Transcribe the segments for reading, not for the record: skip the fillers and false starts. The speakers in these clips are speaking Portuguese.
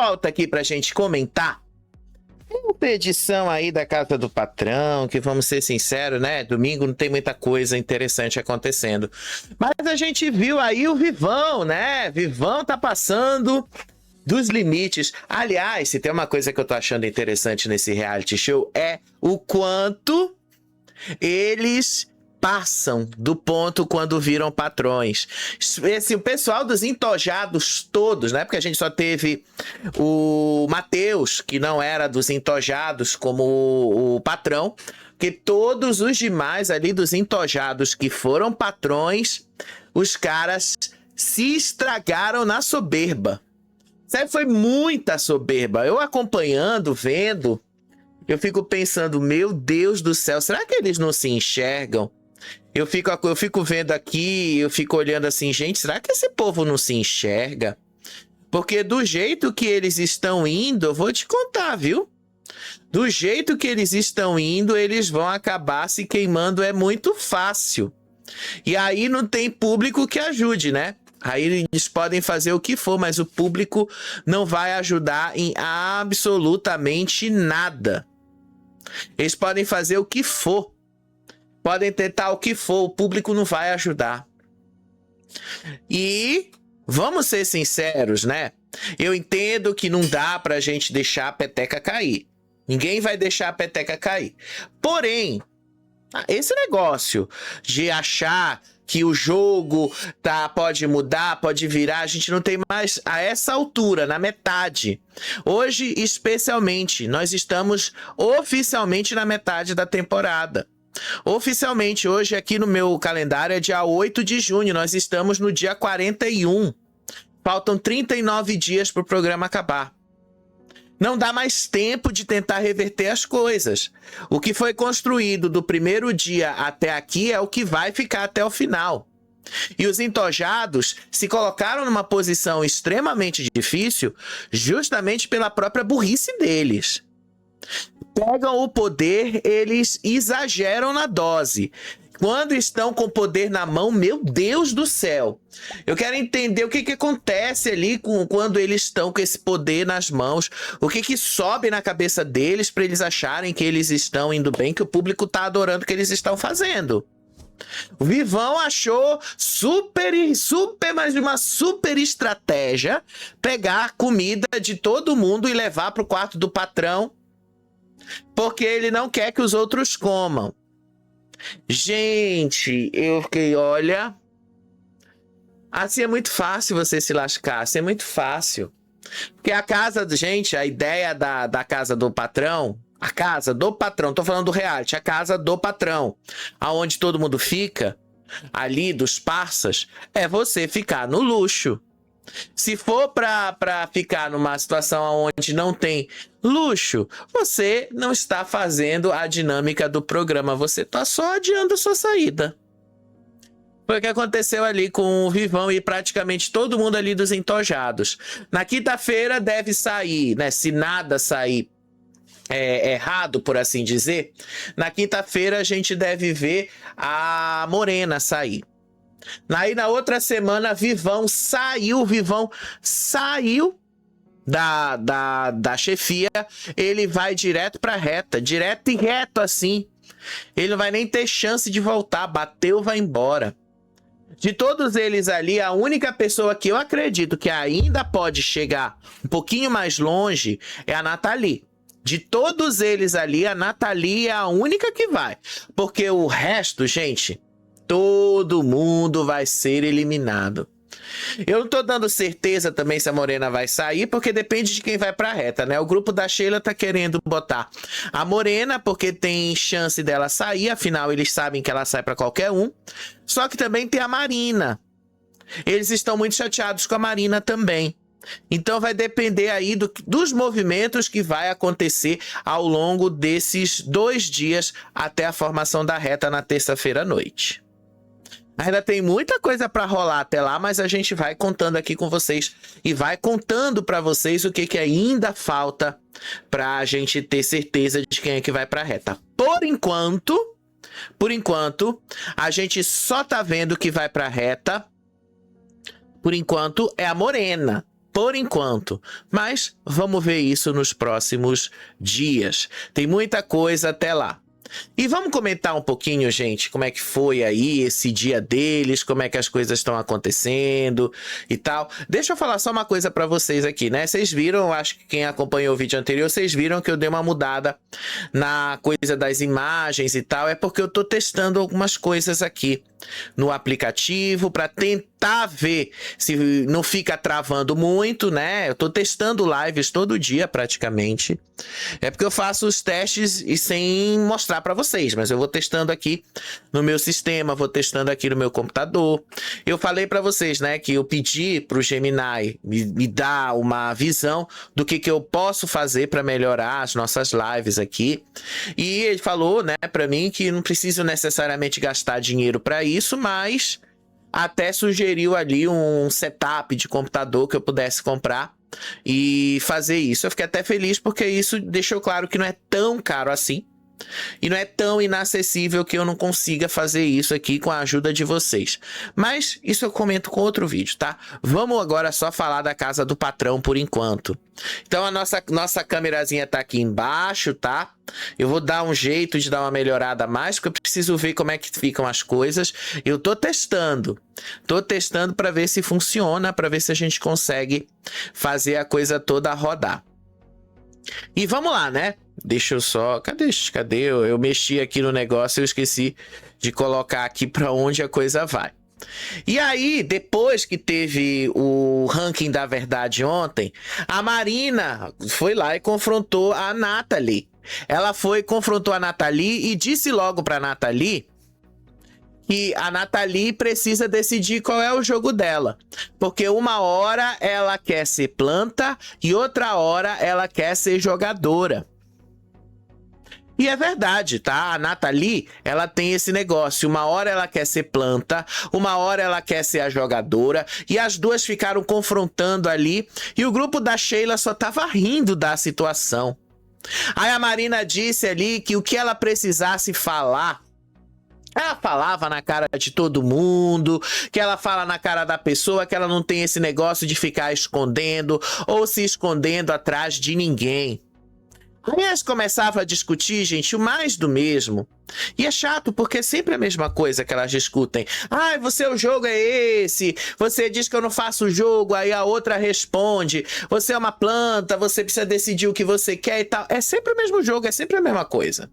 volta aqui pra gente comentar uma edição aí da Casa do Patrão, que vamos ser sinceros, né? Domingo não tem muita coisa interessante acontecendo. Mas a gente viu aí o Vivão, né? Vivão tá passando dos limites. Aliás, se tem uma coisa que eu tô achando interessante nesse reality show é o quanto eles passam do ponto quando viram patrões. O pessoal dos entojados todos, né? Porque a gente só teve o Matheus, que não era dos entojados como o patrão, que todos os demais ali dos entojados que foram patrões, os caras se estragaram na soberba. Sabe, foi muita soberba. Eu acompanhando, vendo, eu fico pensando, meu Deus do céu, será que eles não se enxergam? Eu fico vendo aqui, eu fico olhando assim, gente, será que esse povo não se enxerga? Porque do jeito que eles estão indo, eu vou te contar, viu? Do jeito que eles estão indo, eles vão acabar se queimando, é muito fácil. E aí não tem público que ajude, né? Aí eles podem fazer o que for, mas o público não vai ajudar em absolutamente nada. Eles podem fazer o que for. Podem tentar o que for, o público não vai ajudar. E vamos ser sinceros, né? Eu entendo que não dá pra gente deixar a peteca cair. Ninguém vai deixar a peteca cair. Porém, esse negócio de achar que o jogo pode mudar, pode virar, a gente não tem mais a essa altura, na metade. Hoje, especialmente, nós estamos oficialmente na metade da temporada. Oficialmente, hoje aqui no meu calendário é dia 8 de junho, nós estamos no dia 41. Faltam 39 dias para o programa acabar. Não dá mais tempo de tentar reverter as coisas. O que foi construído do primeiro dia até aqui é o que vai ficar até o final. E os entojados se colocaram numa posição extremamente difícil justamente pela própria burrice deles. Pegam o poder, eles exageram na dose. Quando estão com o poder na mão, meu Deus do céu. Eu quero entender o que acontece ali quando eles estão com esse poder nas mãos. O que sobe na cabeça deles para eles acharem que eles estão indo bem, que o público está adorando o que eles estão fazendo. O Vivão achou mas uma super estratégia pegar a comida de todo mundo e levar para o quarto do patrão, porque ele não quer que os outros comam. Gente, eu fiquei, olha, assim é muito fácil você se lascar, assim é muito fácil. Porque a casa, gente, a ideia da casa do patrão, a casa do patrão, tô falando do reality, a casa do patrão, aonde todo mundo fica, ali dos parças, é você ficar no luxo. Se for pra ficar numa situação onde não tem luxo, você não está fazendo a dinâmica do programa, você tá só adiando a sua saída. Foi o que aconteceu ali com o Vivão e praticamente todo mundo ali dos entojados. Na quinta-feira deve sair, né? Se nada sair errado, por assim dizer, na quinta-feira a gente deve ver a Morena sair. Aí na outra semana, Vivão saiu da chefia, ele vai direto pra reta, direto e reto assim. Ele não vai nem ter chance de voltar, bateu, vai embora. De todos eles ali, a única pessoa que eu acredito que ainda pode chegar um pouquinho mais longe é a Nathalie. De todos eles ali, a Nathalie é a única que vai. Porque o resto, gente, todo mundo vai ser eliminado. Eu não tô dando certeza também se a Morena vai sair, porque depende de quem vai pra reta, né? O grupo da Sheila tá querendo botar a Morena, porque tem chance dela sair, afinal eles sabem que ela sai pra qualquer um. Só que também tem a Marina. Eles estão muito chateados com a Marina também. Então vai depender aí dos movimentos que vai acontecer ao longo desses 2 dias até a formação da reta na terça-feira à noite. Ainda tem muita coisa para rolar até lá, mas a gente vai contando aqui com vocês e vai contando para vocês o que ainda falta para a gente ter certeza de quem é que vai para a reta. Por enquanto, a gente só tá vendo que vai para a reta. Por enquanto é a Morena. por enquanto. Mas vamos ver isso nos próximos dias. Tem muita coisa até lá. E vamos comentar um pouquinho, gente, como é que foi aí esse dia deles, como é que as coisas estão acontecendo e tal. Deixa eu falar só uma coisa pra vocês aqui, né? Vocês viram, acho que quem acompanhou o vídeo anterior, vocês viram que eu dei uma mudada na coisa das imagens e tal. É porque eu tô testando algumas coisas aqui no aplicativo para tentar ver se não fica travando muito, né? Eu tô testando lives todo dia praticamente. É porque eu faço os testes e sem mostrar para vocês, mas eu vou testando aqui no meu sistema, vou testando aqui no meu computador. Eu falei para vocês, né, que eu pedi pro Gemini me dar uma visão do que eu posso fazer para melhorar as nossas lives aqui. E ele falou, né, para mim que não preciso necessariamente gastar dinheiro para isso, mas até sugeriu ali um setup de computador que eu pudesse comprar e fazer isso. Eu fiquei até feliz porque isso deixou claro que não é tão caro assim e não é tão inacessível que eu não consiga fazer isso aqui com a ajuda de vocês. Mas isso eu comento com outro vídeo, tá? Vamos agora só falar da casa do patrão por enquanto. Então a nossa câmerazinha tá aqui embaixo, tá? Eu vou dar um jeito de dar uma melhorada a mais, porque eu preciso ver como é que ficam as coisas. Eu tô testando para ver se funciona, para ver se a gente consegue fazer a coisa toda rodar. E vamos lá, né? Deixa eu só... Cadê? Eu mexi aqui no negócio e eu esqueci de colocar aqui para onde a coisa vai. E aí, depois que teve o ranking da verdade ontem, a Marina foi lá e confrontou a Nathalie. Ela confrontou a Nathalie e disse logo para a Nathalie que a Nathalie precisa decidir qual é o jogo dela. Porque uma hora ela quer ser planta e outra hora ela quer ser jogadora. E é verdade, tá? A Nathalie, ela tem esse negócio. Uma hora ela quer ser planta, uma hora ela quer ser a jogadora. E as duas ficaram confrontando ali. E o grupo da Sheila só tava rindo da situação. Aí a Marina disse ali que o que ela precisasse falar, ela falava na cara de todo mundo, que ela fala na cara da pessoa, que ela não tem esse negócio de ficar escondendo ou se escondendo atrás de ninguém. Aí elas começavam a discutir, gente, o mais do mesmo. E é chato, porque é sempre a mesma coisa que elas discutem. Ah, o jogo é esse. Você diz que eu não faço o jogo, aí a outra responde. Você é uma planta, você precisa decidir o que você quer e tal. É sempre o mesmo jogo, é sempre a mesma coisa.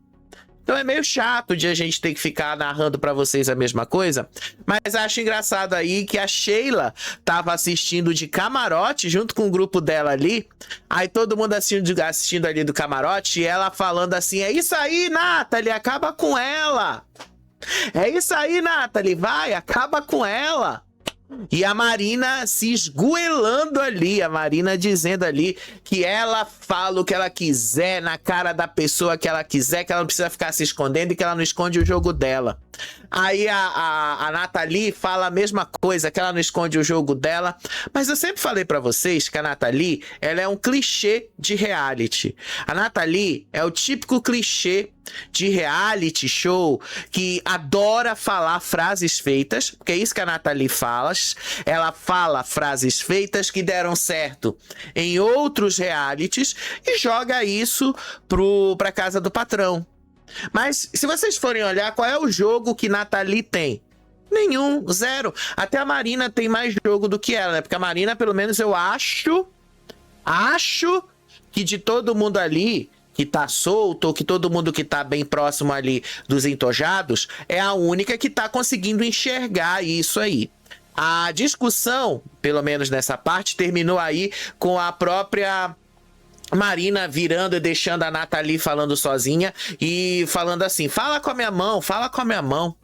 Então é meio chato de a gente ter que ficar narrando pra vocês a mesma coisa. Mas acho engraçado aí que a Sheila tava assistindo de camarote junto com o grupo dela ali. Aí todo mundo assistindo ali do camarote e ela falando assim: é isso aí, Nathalie, acaba com ela. É isso aí, Nathalie, vai, acaba com ela. E a Marina se esgoelando ali, a Marina dizendo ali que ela fala o que ela quiser na cara da pessoa que ela quiser, que ela não precisa ficar se escondendo e que ela não esconde o jogo dela. Aí a Nathalie fala a mesma coisa, que ela não esconde o jogo dela. Mas eu sempre falei pra vocês que a Nathalie, ela é um clichê de reality. A Nathalie é o típico clichê de reality show que adora falar frases feitas, porque é isso que a Nathalie fala. Ela fala frases feitas que deram certo em outros realities e joga isso pra casa do patrão. Mas se vocês forem olhar, qual é o jogo que Nathalie tem? Nenhum, zero. Até a Marina tem mais jogo do que ela, né? Porque a Marina, pelo menos eu acho que de todo mundo ali que tá solto, ou que todo mundo que tá bem próximo ali dos entojados, é a única que tá conseguindo enxergar isso aí. A discussão, pelo menos nessa parte, terminou aí com a própria Marina virando e deixando a Nathalie falando sozinha e falando assim: fala com a minha mão, fala com a minha mão.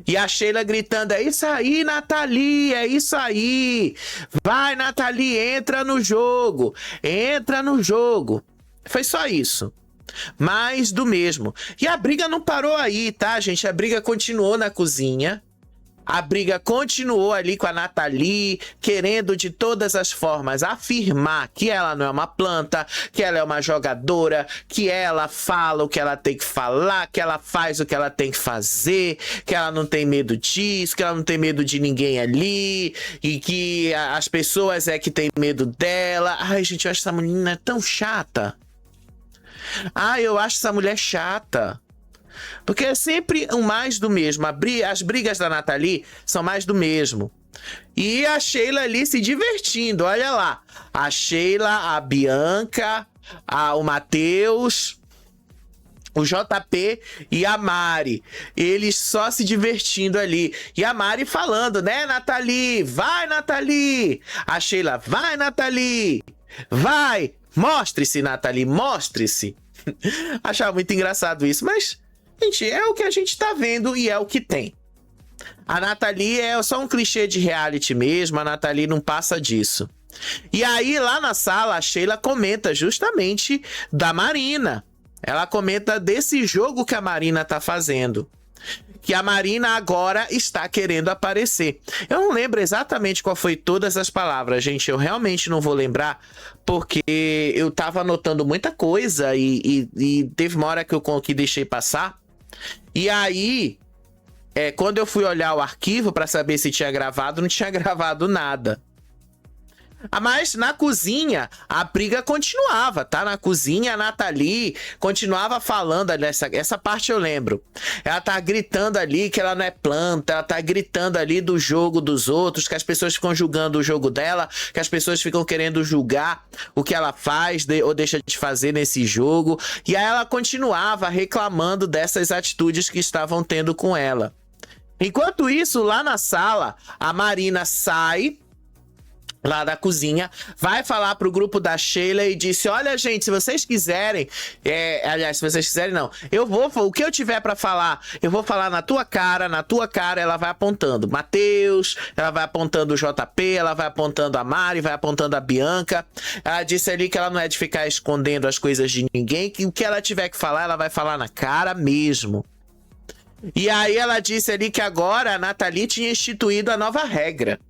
E a Sheila gritando: é isso aí, Nathalie, é isso aí. Vai, Nathalie, entra no jogo. Entra no jogo. Foi só isso. Mais do mesmo. E a briga não parou aí, tá, gente? A briga continuou na cozinha. A briga continuou ali com a Nathalie, querendo de todas as formas afirmar que ela não é uma planta, que ela é uma jogadora, que ela fala o que ela tem que falar, que ela faz o que ela tem que fazer, que ela não tem medo disso, que ela não tem medo de ninguém ali, e que as pessoas é que tem medo dela. Ai, gente, eu acho essa menina tão chata. Eu acho essa mulher chata. Porque é sempre um mais do mesmo. As brigas da Nathalie são mais do mesmo. E a Sheila ali se divertindo. Olha lá. A Sheila, a Bianca, o Matheus, o JP e a Mari. Eles só se divertindo ali. E a Mari falando, né, Nathalie? Vai, Nathalie! A Sheila, vai, Nathalie! Vai! Mostre-se, Nathalie, mostre-se! Achava muito engraçado isso, mas... gente, é o que a gente tá vendo e é o que tem. A Nathalie é só um clichê de reality mesmo, a Nathalie não passa disso. E aí, lá na sala, a Sheila comenta justamente da Marina. Ela comenta desse jogo que a Marina tá fazendo. Que a Marina agora está querendo aparecer. Eu não lembro exatamente qual foi todas as palavras, gente. Eu realmente não vou lembrar, porque eu tava anotando muita coisa e teve uma hora que eu deixei passar. E aí, quando eu fui olhar o arquivo para saber se tinha gravado, não tinha gravado nada. Mas na cozinha, a briga continuava, tá? Na cozinha, a Nathalie continuava falando, essa parte eu lembro. Ela tá gritando ali que ela não é planta, ela tá gritando ali do jogo dos outros, que as pessoas ficam julgando o jogo dela, que as pessoas ficam querendo julgar o que ela faz ou deixa de fazer nesse jogo. E aí ela continuava reclamando dessas atitudes que estavam tendo com ela. Enquanto isso, lá na sala, a Marina sai lá da cozinha, vai falar pro grupo da Sheila e disse, olha, gente, se vocês quiserem, aliás, se vocês quiserem não, o que eu tiver pra falar, eu vou falar na tua cara, ela vai apontando Matheus, ela vai apontando o JP, ela vai apontando a Mari, vai apontando a Bianca. Ela disse ali que ela não é de ficar escondendo as coisas de ninguém, que o que ela tiver que falar, ela vai falar na cara mesmo. E aí ela disse ali que agora a Nathalie tinha instituído a nova regra.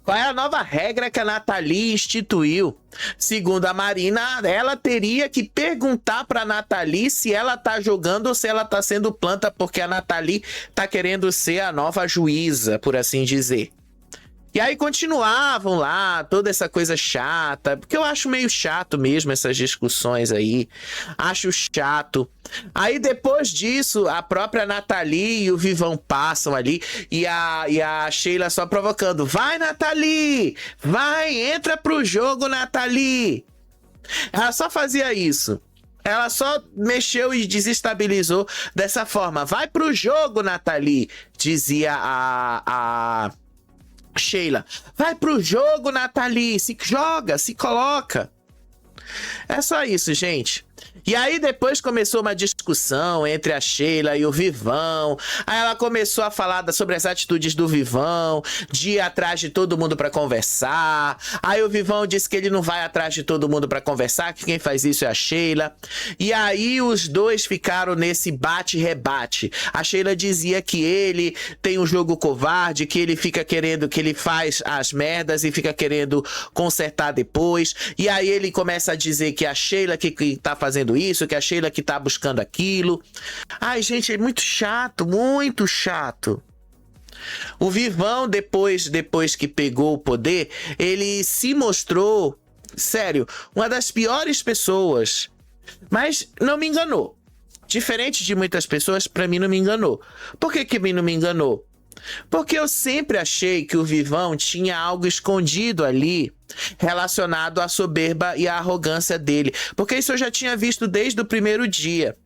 Qual é a nova regra que a Nathalie instituiu? Segundo a Marina, ela teria que perguntar para a Nathalie se ela tá jogando ou se ela tá sendo planta, porque a Nathalie tá querendo ser a nova juíza, por assim dizer. E aí continuavam lá, toda essa coisa chata, porque eu acho meio chato mesmo essas discussões aí, acho chato. Aí depois disso, a própria Nathalie e o Vivão passam ali, e a Sheila só provocando, vai Nathalie, vai, entra pro jogo Nathalie. Ela só fazia isso. Ela só mexeu e desestabilizou dessa forma. Vai pro jogo, Nathalie, dizia a Sheila. Vai pro jogo, Nathalie. Se joga, se coloca. É só isso, gente. E aí depois começou uma discussão entre a Sheila e o Vivão. Aí ela começou a falar sobre as atitudes do Vivão, de ir atrás de todo mundo pra conversar. Aí o Vivão disse que ele não vai atrás de todo mundo pra conversar, que quem faz isso é a Sheila. E aí os dois ficaram nesse bate-rebate. A Sheila dizia que ele tem um jogo covarde, que ele fica querendo, que ele faz as merdas e fica querendo consertar depois. E aí ele começa a dizer que a Sheila que tá fazendo isso, que a Sheila que tá buscando aquilo. Ai, gente, é muito chato, muito chato. O Vivão, depois que pegou o poder, ele se mostrou, sério, uma das piores pessoas. Mas não me enganou. Diferente de muitas pessoas, pra mim não me enganou. Por que não me enganou? Porque eu sempre achei que o Vivão tinha algo escondido ali relacionado à soberba e à arrogância dele. Porque isso eu já tinha visto desde o primeiro dia.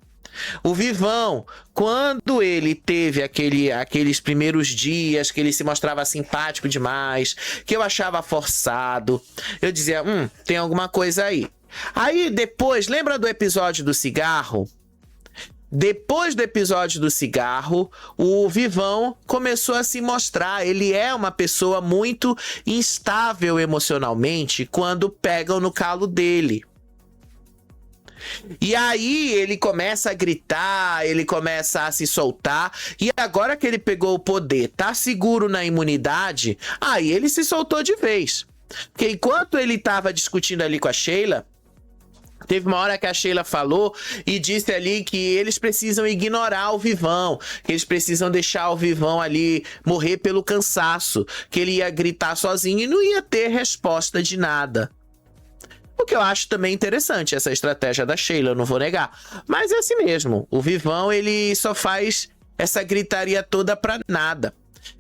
O Vivão, quando ele teve aqueles primeiros dias que ele se mostrava simpático demais, que eu achava forçado, eu dizia, tem alguma coisa aí. Aí depois, lembra do episódio do cigarro? Depois do episódio do cigarro, o Vivão começou a se mostrar. Ele é uma pessoa muito instável emocionalmente quando pegam no calo dele. E aí ele começa a gritar, ele começa a se soltar. E agora que ele pegou o poder, tá seguro na imunidade, aí ele se soltou de vez. Porque enquanto ele tava discutindo ali com a Sheila, teve uma hora que a Sheila falou e disse ali que eles precisam ignorar o Vivão, que eles precisam deixar o Vivão ali morrer pelo cansaço, que ele ia gritar sozinho e não ia ter resposta de nada. O que eu acho também interessante, essa estratégia da Sheila, eu não vou negar. Mas é assim mesmo, o Vivão ele só faz essa gritaria toda pra nada.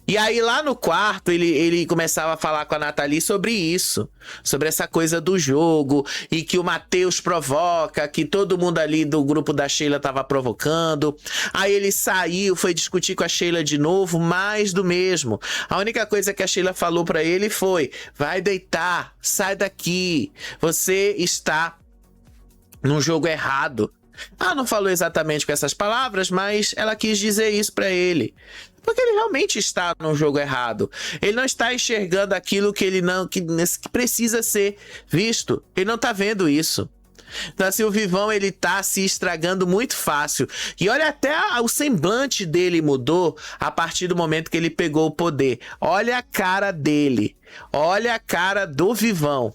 E aí lá no quarto ele começava a falar com a Nathalie sobre isso, sobre essa coisa do jogo e que o Matheus provoca, que todo mundo ali do grupo da Sheila tava provocando. Aí ele saiu, foi discutir com a Sheila de novo, mais do mesmo. A única coisa que a Sheila falou pra ele foi: vai deitar, sai daqui, você está num jogo errado. Ah, não falou exatamente com essas palavras, mas ela quis dizer isso pra ele. Porque ele realmente está no jogo errado. Ele não está enxergando aquilo que ele não que precisa ser visto. Ele não está vendo isso. Então assim, o Vivão ele tá se estragando muito fácil. E olha, até o semblante dele mudou a partir do momento que ele pegou o poder. Olha a cara dele. Olha a cara do Vivão.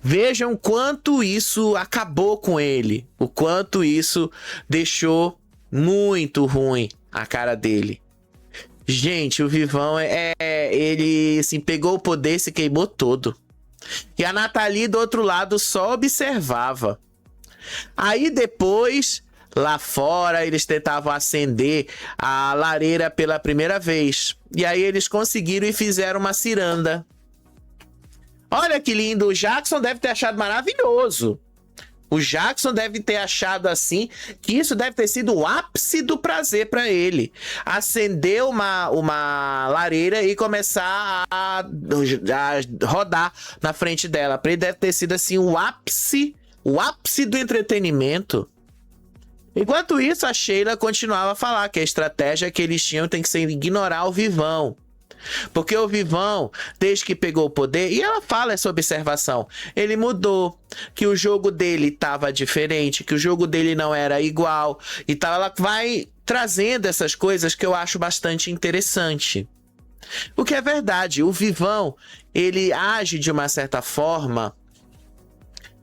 Vejam quanto isso acabou com ele. O quanto isso deixou muito ruim a cara dele. Gente, o Vivão ele assim, pegou o poder e se queimou todo. E a Nathalie do outro lado só observava. Aí depois, lá fora, eles tentavam acender a lareira pela primeira vez. E aí eles conseguiram e fizeram uma ciranda. Olha que lindo, o Jackson deve ter achado maravilhoso. O Jackson deve ter achado assim, que isso deve ter sido o ápice do prazer para ele. Acender uma lareira e começar a rodar na frente dela. Para ele deve ter sido assim o ápice do entretenimento. Enquanto isso, a Sheila continuava a falar que a estratégia que eles tinham tem que ser ignorar o Vivão. Porque o Vivão, desde que pegou o poder, e ela fala essa observação, ele mudou, que o jogo dele estava diferente, que o jogo dele não era igual, e tal. Ela vai trazendo essas coisas que eu acho bastante interessante. O que é verdade, o Vivão, ele age de uma certa forma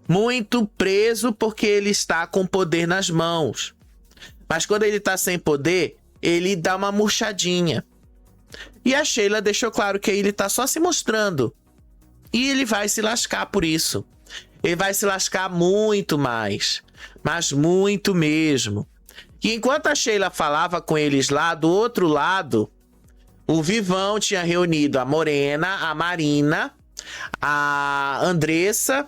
muito preso porque ele está com poder nas mãos. Mas quando ele está sem poder, ele dá uma murchadinha. E a Sheila deixou claro que ele tá só se mostrando. E ele vai se lascar por isso. Ele vai se lascar muito mais. Mas muito mesmo. E enquanto a Sheila falava com eles lá do outro lado, o Vivão tinha reunido a Morena, a Marina, a Andressa.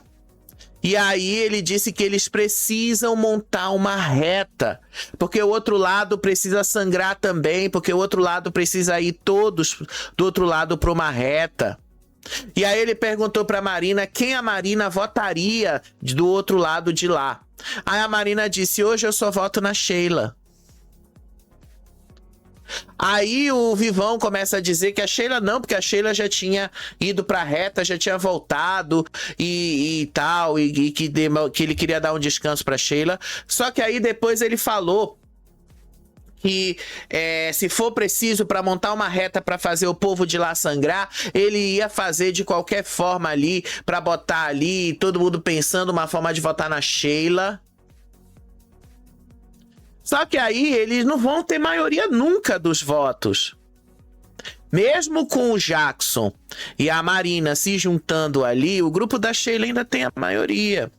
E aí ele disse que eles precisam montar uma reta, porque o outro lado precisa sangrar também, porque o outro lado precisa ir todos do outro lado para uma reta. E aí ele perguntou para a Marina quem a Marina votaria do outro lado de lá. Aí a Marina disse: hoje eu só voto na Sheila. Aí o Vivão começa a dizer que a Sheila não, porque a Sheila já tinha ido pra reta, já tinha voltado e tal, e que ele queria dar um descanso pra Sheila. Só que aí depois ele falou que se for preciso para montar uma reta para fazer o povo de lá sangrar, ele ia fazer de qualquer forma ali, para botar ali, todo mundo pensando uma forma de votar na Sheila. Só que aí eles não vão ter maioria nunca dos votos. Mesmo com o Jackson e a Marina se juntando ali, o grupo da Sheila ainda tem a maioria.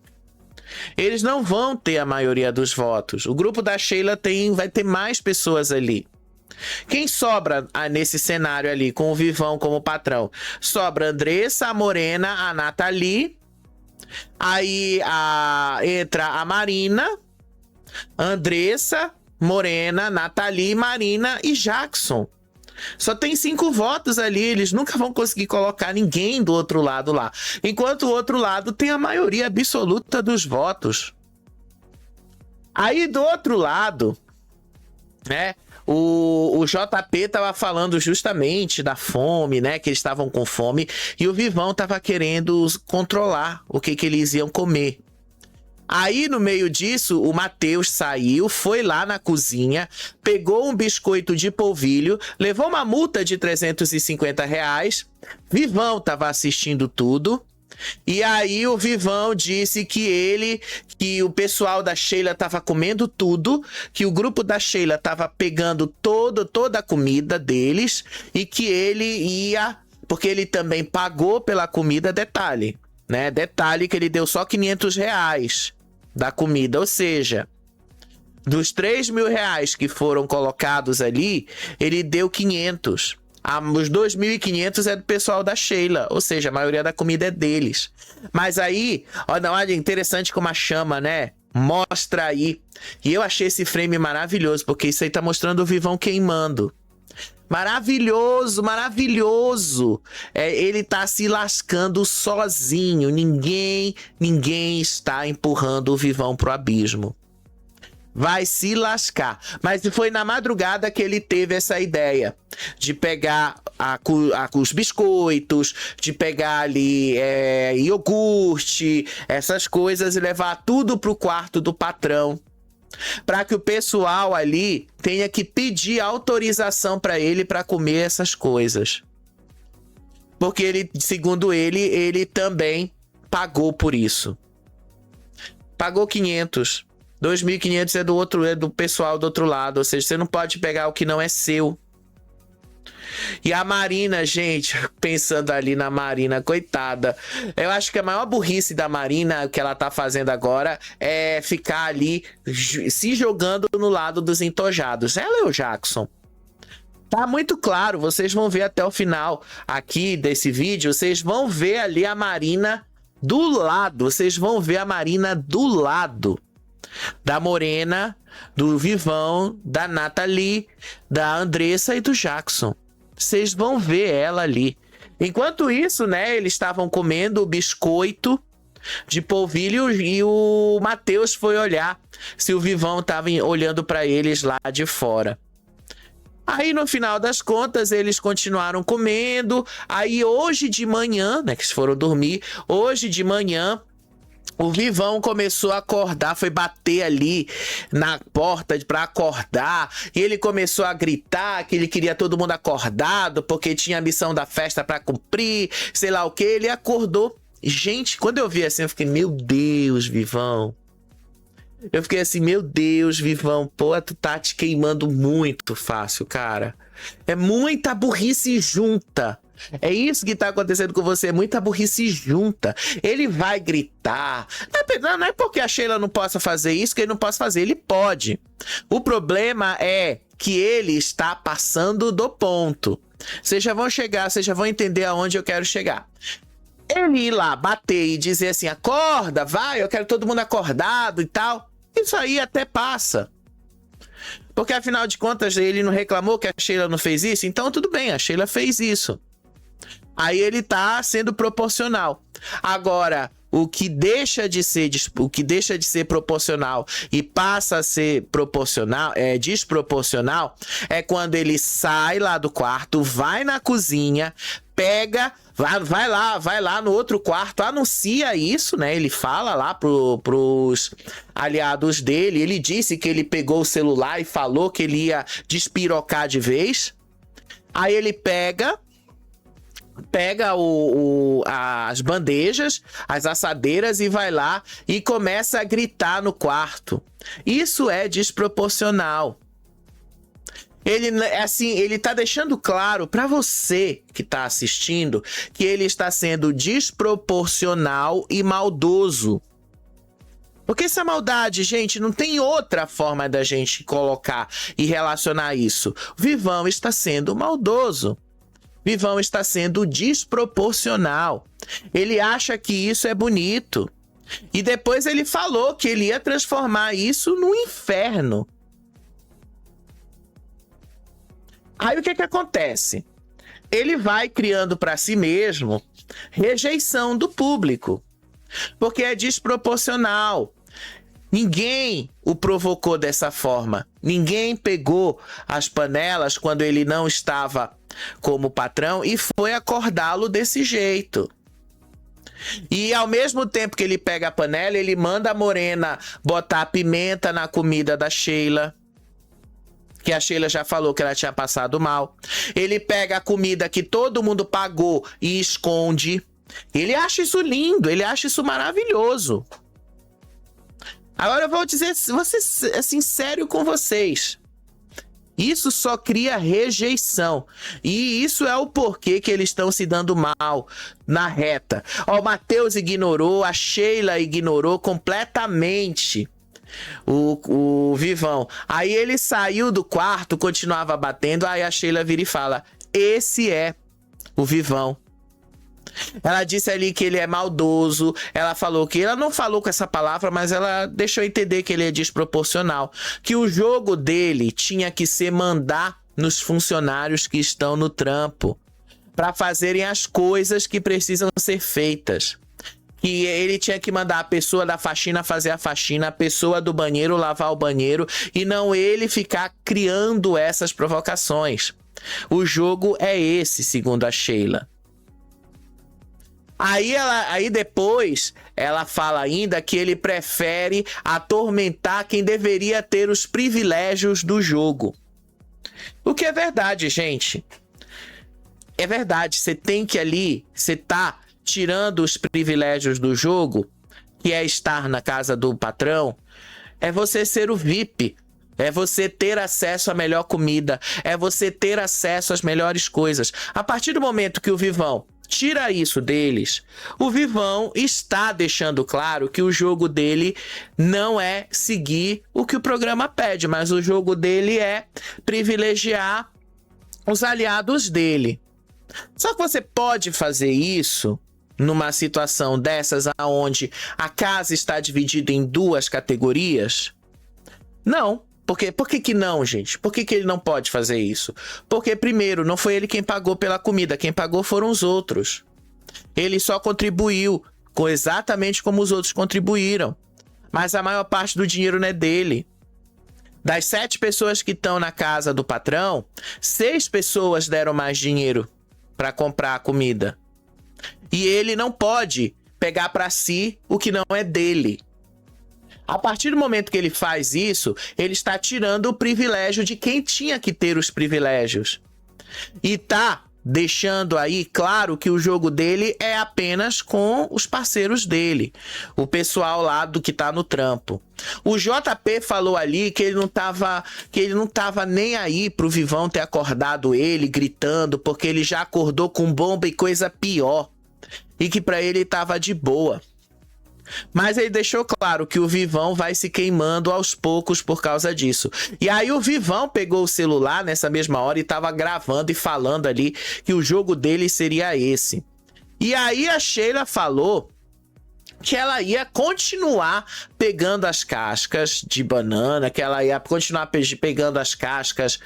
Eles não vão ter a maioria dos votos. O grupo da Sheila vai ter mais pessoas ali. Quem sobra nesse cenário ali, com o Vivão como patrão? Sobra a Andressa, a Morena, a Nathalie. Aí entra a Marina, Andressa, Morena, Nathalie, Marina e Jackson. Só tem 5 votos ali, eles nunca vão conseguir colocar ninguém do outro lado lá. Enquanto o outro lado tem a maioria absoluta dos votos. Aí do outro lado, né, o JP tava falando justamente da fome, né, que eles estavam com fome, e o Vivão tava querendo controlar o que eles iam comer. Aí, no meio disso, o Matheus saiu, foi lá na cozinha, pegou um biscoito de polvilho, levou uma multa de R$ 350. Vivão tava assistindo tudo. E aí o Vivão disse que o pessoal da Sheila tava comendo tudo, que o grupo da Sheila tava pegando toda a comida deles e que ele ia, porque ele também pagou pela comida, detalhe, né? Detalhe que ele deu só R$ 500 da comida, ou seja, dos R$ 3.000 que foram colocados ali, ele deu 500. Os 2.500 é do pessoal da Sheila, ou seja, a maioria da comida é deles. Mas aí, olha, interessante como a chama, né? Mostra aí. E eu achei esse frame maravilhoso, porque isso aí tá mostrando o Vivão queimando. Maravilhoso, maravilhoso. Ele tá se lascando sozinho. Ninguém está empurrando o Vivão pro abismo. Vai se lascar. Mas foi na madrugada que ele teve essa ideia de pegar os biscoitos, de pegar ali iogurte, essas coisas e levar tudo pro quarto do patrão, para que o pessoal ali tenha que pedir autorização para ele para comer essas coisas. Porque ele, segundo ele também pagou por isso. Pagou 500. 2.500 é do pessoal do outro lado, ou seja, você não pode pegar o que não é seu. E a Marina, gente, pensando ali na Marina, coitada, eu acho que a maior burrice da Marina, que ela tá fazendo agora, é ficar ali se jogando no lado dos entojados. Ela é o Jackson. Tá muito claro, vocês vão ver até o final aqui desse vídeo, vocês vão ver ali a Marina do lado, vocês vão ver a Marina do lado da Morena, do Vivão, da Nathalie, da Andressa e do Jackson. Vocês vão ver ela ali. Enquanto isso, né, eles estavam comendo o biscoito de polvilho e o Matheus foi olhar se o Vivão estava olhando para eles lá de fora. Aí, no final das contas, eles continuaram comendo. Aí, hoje de manhã, né, que eles foram dormir, hoje de manhã, o Vivão começou a acordar, foi bater ali na porta para acordar. E ele começou a gritar que ele queria todo mundo acordado, porque tinha a missão da festa para cumprir, sei lá o que. Ele acordou. Gente, quando eu vi assim, eu fiquei, meu Deus, Vivão. Eu fiquei assim, meu Deus, Vivão, pô, tu tá te queimando muito fácil, cara. É muita burrice junta. É isso que tá acontecendo com você, é muita burrice junta. Ele vai gritar. Não é porque a Sheila não possa fazer isso que ele não possa fazer, ele pode. O problema é que ele está passando do ponto. Vocês já vão chegar, vocês já vão entender aonde eu quero chegar. Ele ir lá, bater e dizer assim, acorda, vai, eu quero todo mundo acordado e tal. Isso aí até passa. Porque afinal de contas ele não reclamou que a Sheila não fez isso, então tudo bem, a Sheila fez isso. Aí ele tá sendo proporcional. Agora, o que deixa de ser proporcional e passa a ser desproporcional é quando ele sai lá do quarto, vai na cozinha, pega, vai lá no outro quarto, anuncia isso, né? Ele fala lá pros aliados dele, ele disse que ele pegou o celular e falou que ele ia despirocar de vez. Aí ele pega as bandejas, as assadeiras e vai lá e começa a gritar no quarto. Isso é desproporcional. Ele tá deixando claro para você que tá assistindo que ele está sendo desproporcional e maldoso. Porque essa maldade, gente, não tem outra forma da gente colocar e relacionar isso. O Vivão está sendo maldoso. Vivão está sendo desproporcional. Ele acha que isso é bonito. E depois ele falou que ele ia transformar isso no inferno. Aí o que acontece? Ele vai criando para si mesmo rejeição do público. Porque é desproporcional. Ninguém o provocou dessa forma. Ninguém pegou as panelas quando ele não estava como patrão e foi acordá-lo desse jeito. E ao mesmo tempo que ele pega a panela, ele manda a Morena botar pimenta na comida da Sheila. Que a Sheila já falou que ela tinha passado mal. Ele pega a comida que todo mundo pagou e esconde. Ele acha isso lindo, ele acha isso maravilhoso. Agora eu vou dizer, vou ser sincero com vocês. Isso só cria rejeição. E isso é o porquê que eles estão se dando mal na reta. Ó, o Matheus ignorou, a Sheila ignorou completamente o Vivão. Aí ele saiu do quarto, continuava batendo, aí a Sheila vira e fala: esse é o Vivão. Ela disse ali que ele é maldoso. Ela falou que... Ela não falou com essa palavra, mas ela deixou entender que ele é desproporcional. Que o jogo dele tinha que ser mandar nos funcionários que estão no trampo para fazerem as coisas que precisam ser feitas. Que ele tinha que mandar a pessoa da faxina fazer a faxina, a pessoa do banheiro lavar o banheiro, e não ele ficar criando essas provocações. O jogo é esse, segundo a Sheila. Aí depois ela fala ainda que ele prefere atormentar quem deveria ter os privilégios do jogo. O que é verdade, gente. É verdade, você tem que ali, você tá tirando os privilégios do jogo, que é estar na casa do patrão, é você ser o VIP. É você ter acesso à melhor comida, é você ter acesso às melhores coisas. A partir do momento que o Vivão tira isso deles, o Vivão está deixando claro que o jogo dele não é seguir o que o programa pede, mas o jogo dele é privilegiar os aliados dele. Só que você pode fazer isso numa situação dessas onde a casa está dividida em duas categorias? Não. Por que não, gente? Por que ele não pode fazer isso? Porque, primeiro, não foi ele quem pagou pela comida. Quem pagou foram os outros. Ele só contribuiu exatamente como os outros contribuíram. Mas a maior parte do dinheiro não é dele. Das 7 pessoas que estão na casa do patrão, 6 pessoas deram mais dinheiro para comprar a comida. E ele não pode pegar para si o que não é dele. A partir do momento que ele faz isso, ele está tirando o privilégio de quem tinha que ter os privilégios. E tá deixando aí claro que o jogo dele é apenas com os parceiros dele, o pessoal lá do que tá no trampo. O JP falou ali que ele não tava nem aí pro Vivão ter acordado ele gritando, porque ele já acordou com bomba e coisa pior. E que pra ele tava de boa. Mas ele deixou claro que o Vivão vai se queimando aos poucos por causa disso. E aí o Vivão pegou o celular nessa mesma hora e tava gravando e falando ali que o jogo dele seria esse. E aí a Sheila falou que ela ia continuar pegando as cascas de banana, que ela ia continuar pegando as cascas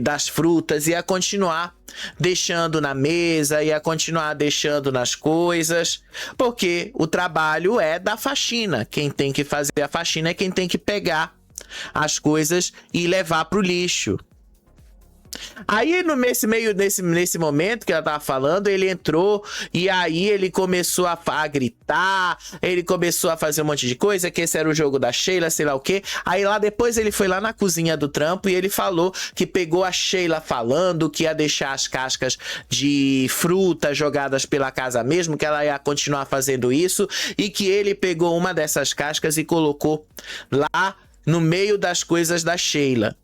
das frutas, ia continuar deixando na mesa, ia continuar deixando nas coisas, porque o trabalho é da faxina. Quem tem que fazer a faxina é quem tem que pegar as coisas e levar pro lixo. Aí nesse momento que ela tava falando, ele entrou e aí ele começou a gritar, ele começou a fazer um monte de coisa, que esse era o jogo da Sheila, sei lá o quê. Aí lá depois ele foi lá na cozinha do trampo e ele falou que pegou a Sheila falando que ia deixar as cascas de fruta jogadas pela casa mesmo, que ela ia continuar fazendo isso, e que ele pegou uma dessas cascas e colocou lá no meio das coisas da Sheila.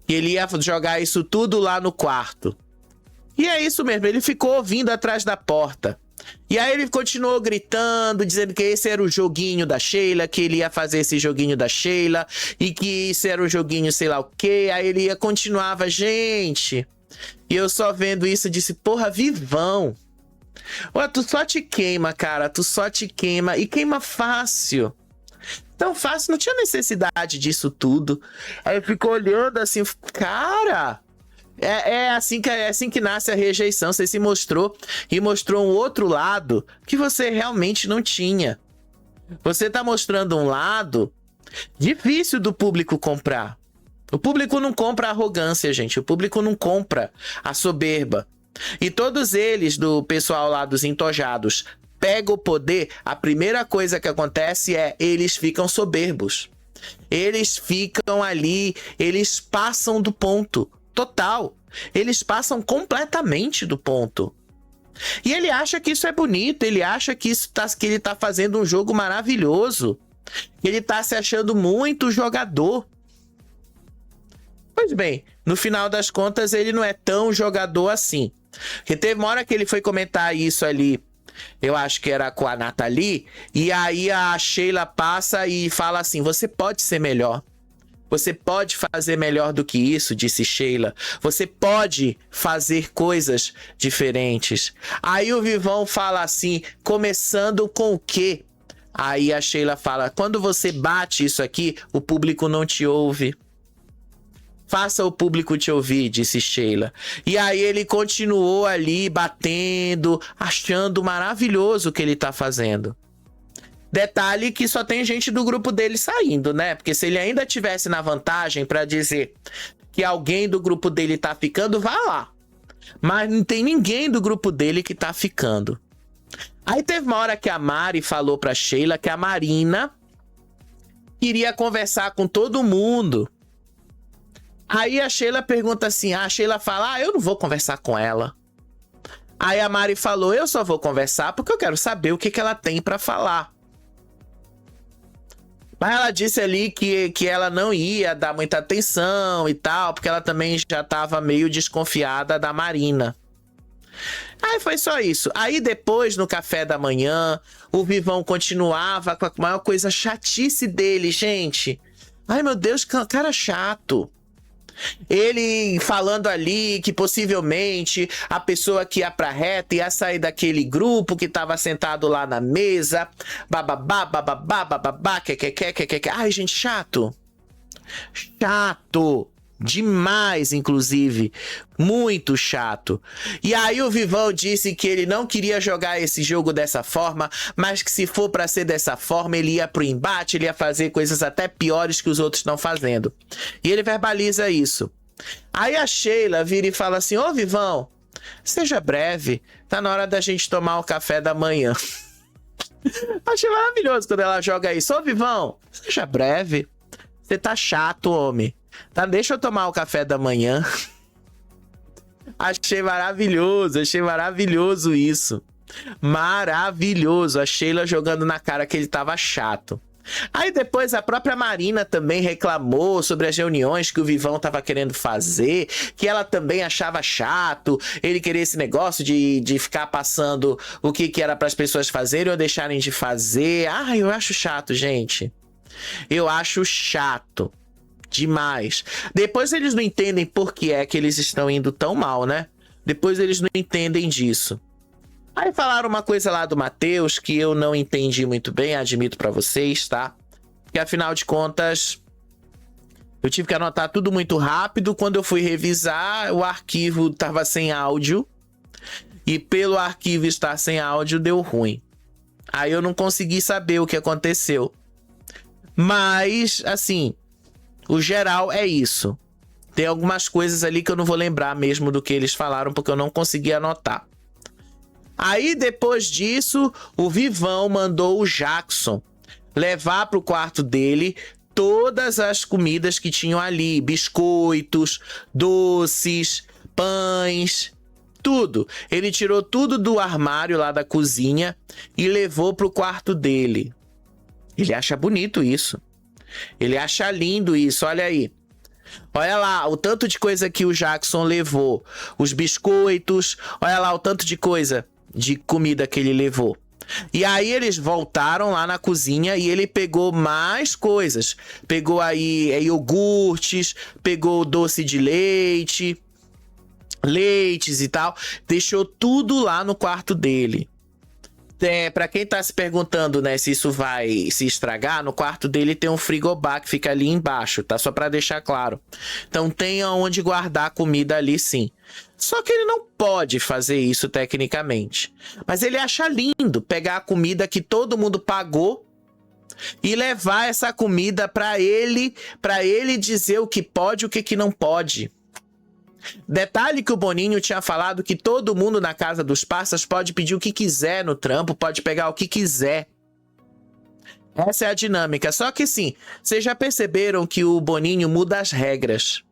Que ele ia jogar isso tudo lá no quarto. E é isso mesmo, ele ficou ouvindo atrás da porta. E aí ele continuou gritando, dizendo que esse era o joguinho da Sheila, que ele ia fazer esse joguinho da Sheila, e que isso era o joguinho sei lá o quê. Aí ele continuava, gente. E eu só vendo isso, disse, porra, Vivão. Ué, tu só te queima, cara, tu só te queima, e queima fácil. Tão fácil, não tinha necessidade disso tudo. Aí eu fico olhando assim, cara, é assim que nasce a rejeição. Você se mostrou e mostrou um outro lado que você realmente não tinha. Você tá mostrando um lado difícil do público comprar. O público não compra a arrogância, gente. O público não compra a soberba. e todos eles, do pessoal lá dos entojados, pegam o poder, a primeira coisa que acontece é eles ficam soberbos. Eles ficam ali, eles passam do ponto total. Eles passam completamente do ponto. E ele acha que isso é bonito, ele acha que que ele tá fazendo um jogo maravilhoso. Ele tá se achando muito jogador. Pois bem, no final das contas ele não é tão jogador assim. Porque teve uma hora que ele foi comentar isso ali, eu acho que era com a Nathalie, e aí a Sheila passa e fala assim: você pode ser melhor. Você pode fazer melhor do que isso, disse Sheila. Você pode fazer coisas diferentes. Aí o Vivão fala assim, começando com o quê? Aí a Sheila fala, quando você bate isso aqui, o público não te ouve. Faça o público te ouvir, disse Sheila. E aí ele continuou ali batendo, achando maravilhoso o que ele tá fazendo. Detalhe que só tem gente do grupo dele saindo, né? Porque se ele ainda tivesse na vantagem pra dizer que alguém do grupo dele tá ficando, vá lá. Mas não tem ninguém do grupo dele que tá ficando. Aí teve uma hora que a Mari falou pra Sheila que a Marina queria conversar com todo mundo. Aí a Sheila pergunta assim, a Sheila fala, eu não vou conversar com ela. Aí a Mari falou, eu só vou conversar porque eu quero saber o que ela tem pra falar. Mas ela disse ali que ela não ia dar muita atenção e tal, porque ela também já tava meio desconfiada da Marina. Aí foi só isso. Aí depois, no café da manhã, o Vivão continuava com a maior coisa chatice dele, gente. Ai, meu Deus, cara chato. Ele falando ali que possivelmente a pessoa que ia pra reta ia sair daquele grupo que tava sentado lá na mesa. Bababá, bababá, bababá, que. Ai, gente, chato. Chato. Demais, inclusive. Muito chato. E aí o Vivão disse que ele não queria jogar esse jogo dessa forma, mas que se for pra ser dessa forma, ele ia pro embate, ele ia fazer coisas até piores que os outros estão fazendo. E ele verbaliza isso. Aí a Sheila vira e fala assim, ô Vivão, seja breve, tá na hora da gente tomar o café da manhã. Achei maravilhoso quando ela joga isso. Ô Vivão, seja breve. Você tá chato, homem. Tá, deixa eu tomar o café da manhã. Achei maravilhoso isso. Maravilhoso. A Sheila jogando na cara que ele tava chato. Aí depois a própria Marina também reclamou sobre as reuniões que o Vivão tava querendo fazer, que ela também achava chato, ele queria esse negócio de ficar passando o que era para as pessoas fazerem ou deixarem de fazer. Ah, eu acho chato, gente. Eu acho chato. Demais. Depois eles não entendem por que é que eles estão indo tão mal, né? Depois eles não entendem disso. Aí falaram uma coisa lá do Matheus que eu não entendi muito bem, admito pra vocês, tá? Porque afinal de contas, eu tive que anotar tudo muito rápido. Quando eu fui revisar, o arquivo tava sem áudio. E pelo arquivo estar sem áudio, deu ruim. Aí eu não consegui saber o que aconteceu. Mas, assim, o geral é isso. Tem algumas coisas ali que eu não vou lembrar mesmo do que eles falaram, porque eu não consegui anotar. Aí, depois disso, o Vivão mandou o Jackson levar para o quarto dele todas as comidas que tinham ali. Biscoitos, doces, pães, tudo. Ele tirou tudo do armário lá da cozinha e levou para o quarto dele. Ele acha bonito isso. Ele acha lindo isso, olha aí. Olha lá o tanto de coisa que o Jackson levou. Os biscoitos, olha lá o tanto de coisa, de comida que ele levou. E aí eles voltaram lá na cozinha e ele pegou mais coisas. Pegou aí iogurtes, pegou doce de leite, leites e tal. Deixou tudo lá no quarto dele. Pra quem tá se perguntando, né, se isso vai se estragar, no quarto dele tem um frigobar que fica ali embaixo, tá? Só pra deixar claro. Então tem onde guardar a comida ali, sim. Só que ele não pode fazer isso tecnicamente. Mas ele acha lindo pegar a comida que todo mundo pagou e levar essa comida pra ele dizer o que pode e o que não pode. Detalhe que o Boninho tinha falado que todo mundo na casa dos parças pode pedir o que quiser no trampo, pode pegar o que quiser. Essa é a dinâmica. Só que sim, vocês já perceberam que o Boninho muda as regras.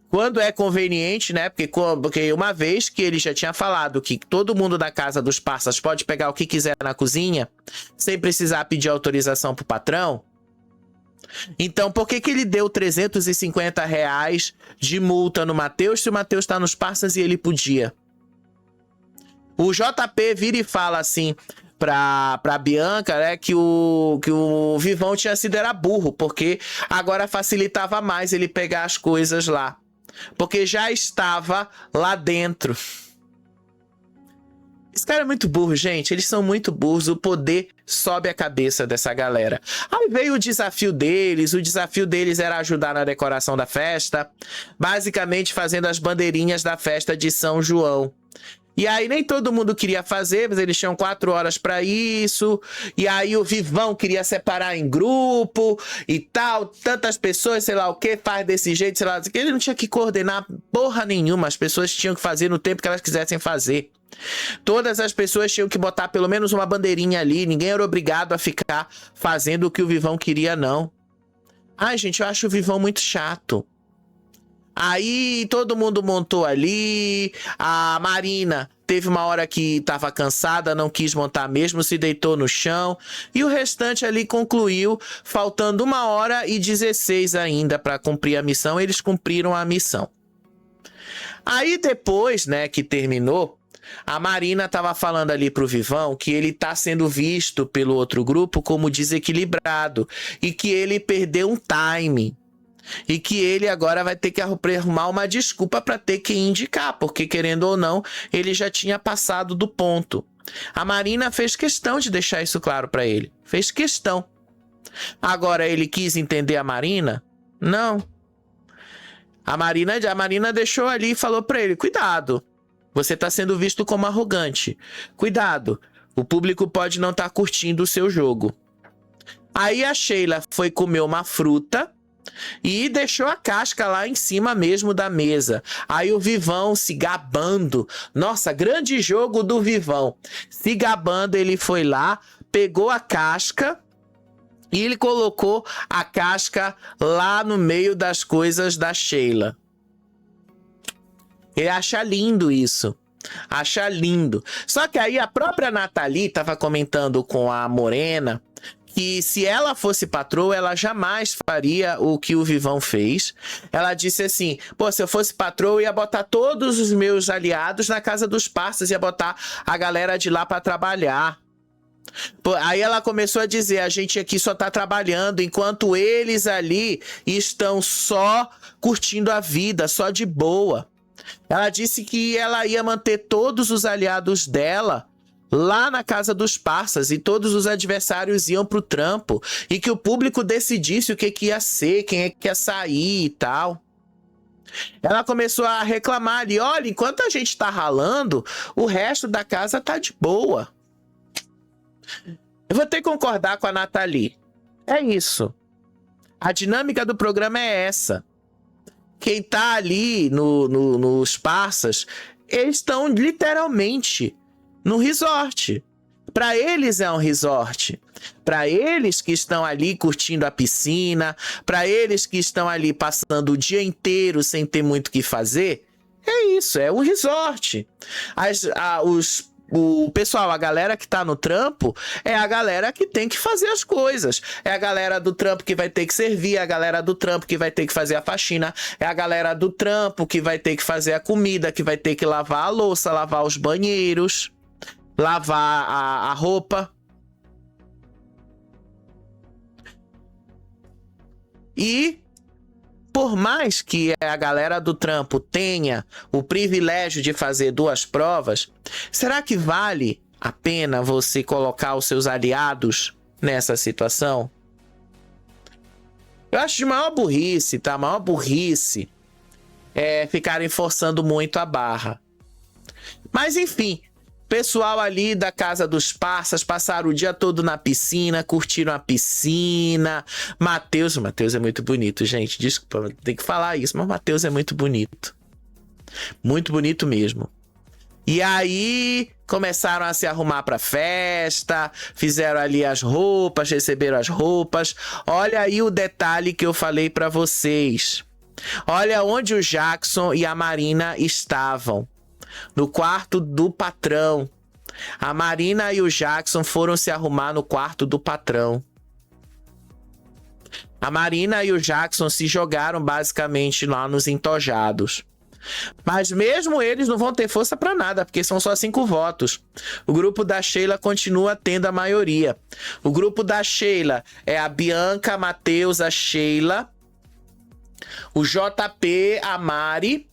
Quando é conveniente, né? Porque uma vez que ele já tinha falado que todo mundo da casa dos parças pode pegar o que quiser na cozinha, sem precisar pedir autorização pro patrão. Então, por que ele deu R$350 de multa no Matheus se o Matheus tá nos parças e ele podia? O JP vira e fala assim pra Bianca, né, que o Vivão tinha sido era burro, porque agora facilitava mais ele pegar as coisas lá. Porque já estava lá dentro. Esse cara é muito burro, gente. Eles são muito burros. O poder sobe a cabeça dessa galera. Aí veio o desafio deles. O desafio deles era ajudar na decoração da festa. Basicamente fazendo as bandeirinhas da festa de São João. E aí nem todo mundo queria fazer, mas eles tinham 4 horas para isso. E aí o Vivão queria separar em grupo e tal. Tantas pessoas, sei lá o que, faz desse jeito, sei lá. Ele não tinha que coordenar porra nenhuma. As pessoas tinham que fazer no tempo que elas quisessem fazer. Todas as pessoas tinham que botar pelo menos uma bandeirinha ali. Ninguém era obrigado a ficar fazendo o que o Vivão queria, não. Ai, gente, eu acho o Vivão muito chato. Aí todo mundo montou ali. A Marina teve uma hora que tava cansada, não quis montar mesmo, se deitou no chão. E o restante ali concluiu, faltando 1h16 ainda para cumprir a missão. Eles cumpriram a missão. Aí depois, né, que terminou, a Marina tava falando ali pro Vivão que ele tá sendo visto pelo outro grupo como desequilibrado e que ele perdeu um time. E que ele agora vai ter que arrumar uma desculpa para ter que indicar, porque querendo ou não, ele já tinha passado do ponto. A Marina fez questão de deixar isso claro para ele. Fez questão. Agora ele quis entender a Marina? Não. A Marina deixou ali e falou para ele: cuidado, você tá sendo visto como arrogante. Cuidado, o público pode não estar curtindo o seu jogo. Aí a Sheila foi comer uma fruta e deixou a casca lá em cima mesmo da mesa. Aí o Vivão se gabando. Nossa, grande jogo do Vivão. Se gabando, ele foi lá, pegou a casca e ele colocou a casca lá no meio das coisas da Sheila. Ele acha lindo isso. Acha lindo. Só que aí a própria Nathalie tava comentando com a Morena que se ela fosse patroa, ela jamais faria o que o Vivão fez. Ela disse assim: pô, se eu fosse patroa, eu ia botar todos os meus aliados na casa dos parças, ia botar a galera de lá para trabalhar. Pô, aí ela começou a dizer: a gente aqui só tá trabalhando, enquanto eles ali estão só curtindo a vida, só de boa. Ela disse que ela ia manter todos os aliados dela lá na casa dos parças e todos os adversários iam pro trampo e que o público decidisse o que ia ser, quem é que ia sair e tal. Ela começou a reclamar ali: olha, enquanto a gente tá ralando, o resto da casa tá de boa. Eu vou ter que concordar com a Nathalie. É isso. A dinâmica do programa é essa. Quem tá ali nos parças, eles estão literalmente no resort. Para eles é um resort. Para eles que estão ali curtindo a piscina, para eles que estão ali passando o dia inteiro sem ter muito o que fazer, é isso, é um resort. O pessoal, a galera que tá no trampo, é a galera que tem que fazer as coisas. É a galera do trampo que vai ter que servir, é a galera do trampo que vai ter que fazer a faxina, é a galera do trampo que vai ter que fazer a comida, que vai ter que lavar a louça, lavar os banheiros, lavar a roupa. E por mais que a galera do trampo tenha o privilégio de fazer 2 provas, será que vale a pena você colocar os seus aliados nessa situação? Eu acho de maior burrice, tá? Maior burrice é ficarem forçando muito a barra. Mas enfim, pessoal ali da casa dos parças passaram o dia todo na piscina, curtiram a piscina. Matheus é muito bonito, gente. Desculpa, tem que falar isso, mas Matheus é muito bonito. Muito bonito mesmo. E aí começaram a se arrumar para festa, fizeram ali as roupas, receberam as roupas. Olha aí o detalhe que eu falei para vocês. Olha onde o Jackson e a Marina estavam. No quarto do patrão. A Marina e o Jackson foram se arrumar no quarto do patrão. A Marina e o Jackson se jogaram basicamente lá nos entojados. Mas mesmo eles não vão ter força para nada, porque são só 5 votos. O grupo da Sheila continua tendo a maioria. O grupo da Sheila é a Bianca, a Matheus, a Sheila, o JP, a Mari.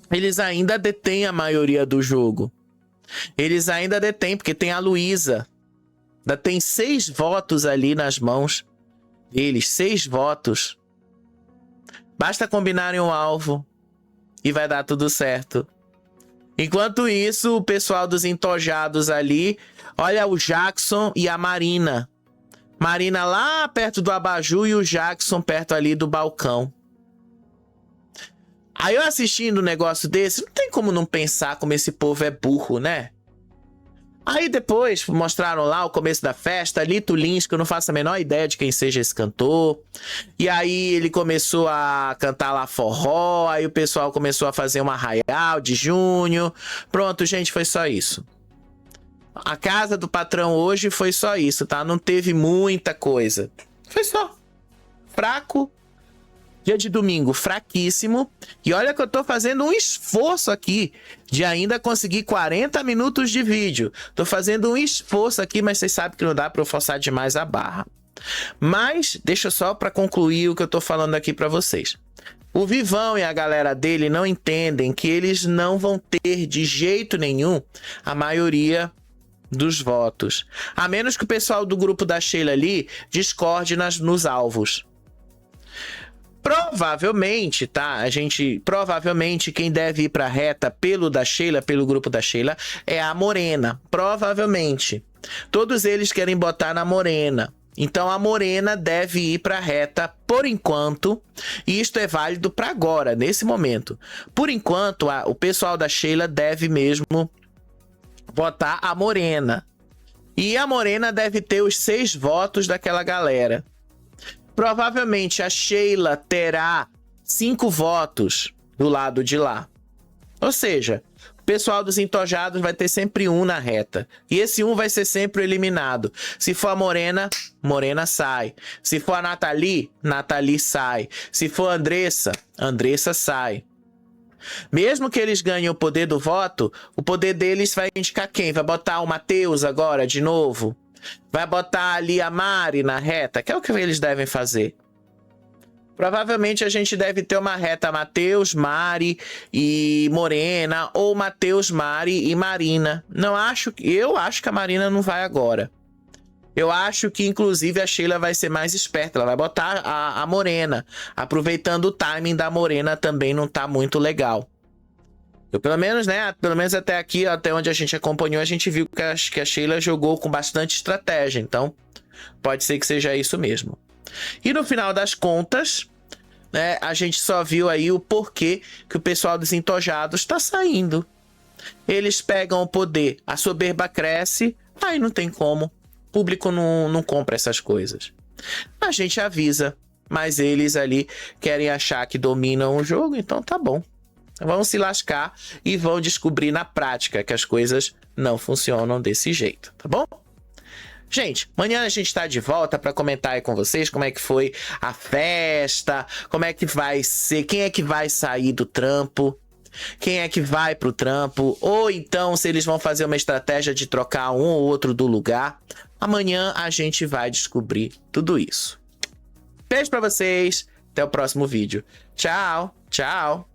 Eles ainda detêm a maioria do jogo. Eles ainda detêm, porque tem a Luísa. Ainda tem 6 votos ali nas mãos deles. 6 votos. Basta combinarem um alvo e vai dar tudo certo. Enquanto isso, o pessoal dos entojados ali, olha o Jackson e a Marina. Marina lá perto do abajur e o Jackson perto ali do balcão. Aí eu assistindo um negócio desse, não tem como não pensar como esse povo é burro, né? Aí depois mostraram lá o começo da festa, Lito Lins, que eu não faço a menor ideia de quem seja esse cantor. E aí ele começou a cantar lá forró, aí o pessoal começou a fazer uma arraial de junho. Pronto, gente, foi só isso. A casa do patrão hoje foi só isso, tá? Não teve muita coisa. Foi só. Fraco. Dia de domingo, fraquíssimo. E olha que eu tô fazendo um esforço aqui de ainda conseguir 40 minutos de vídeo. Tô fazendo um esforço aqui, mas vocês sabem que não dá pra eu forçar demais a barra. Mas, deixa só pra concluir o que eu tô falando aqui pra vocês. O Vivão e a galera dele não entendem que eles não vão ter de jeito nenhum a maioria dos votos. A menos que o pessoal do grupo da Sheila ali discorde nos alvos. Provavelmente, tá? Provavelmente quem deve ir pra reta pelo grupo da Sheila, é a Morena. Provavelmente. Todos eles querem botar na Morena. Então a Morena deve ir pra reta por enquanto. E isto é válido pra agora, nesse momento. Por enquanto, o pessoal da Sheila deve mesmo botar a Morena. E a Morena deve ter os 6 votos daquela galera. Provavelmente a Sheila terá 5 votos do lado de lá. Ou seja, o pessoal dos entojados vai ter sempre um na reta. E esse um vai ser sempre eliminado. Se for a Morena, Morena sai. Se for a Nathalie, Nathalie sai. Se for a Andressa, Andressa sai. Mesmo que eles ganhem o poder do voto, o poder deles vai indicar quem? Vai botar o Matheus agora de novo? Vai botar ali a Mari na reta, que é o que eles devem fazer. Provavelmente a gente deve ter uma reta Matheus, Mari e Morena, ou Matheus, Mari e Marina. Eu acho que a Marina não vai agora. Eu acho que inclusive a Sheila vai ser mais esperta, ela vai botar a Morena, aproveitando o timing da Morena também não tá muito legal. Pelo menos até aqui, até onde a gente acompanhou, a gente viu que a Sheila jogou com bastante estratégia. Então, pode ser que seja isso mesmo. E no final das contas, né, a gente só viu aí o porquê que o pessoal dos entojados está saindo. Eles pegam o poder, a soberba cresce, aí não tem como. O público não compra essas coisas. A gente avisa, mas eles ali querem achar que dominam o jogo, então tá bom. Vão se lascar e vão descobrir na prática que as coisas não funcionam desse jeito, tá bom? Gente, amanhã a gente tá de volta para comentar aí com vocês como é que foi a festa, como é que vai ser, quem é que vai sair do trampo, quem é que vai pro trampo, ou então se eles vão fazer uma estratégia de trocar um ou outro do lugar. Amanhã a gente vai descobrir tudo isso. Beijo para vocês, até o próximo vídeo. Tchau, tchau.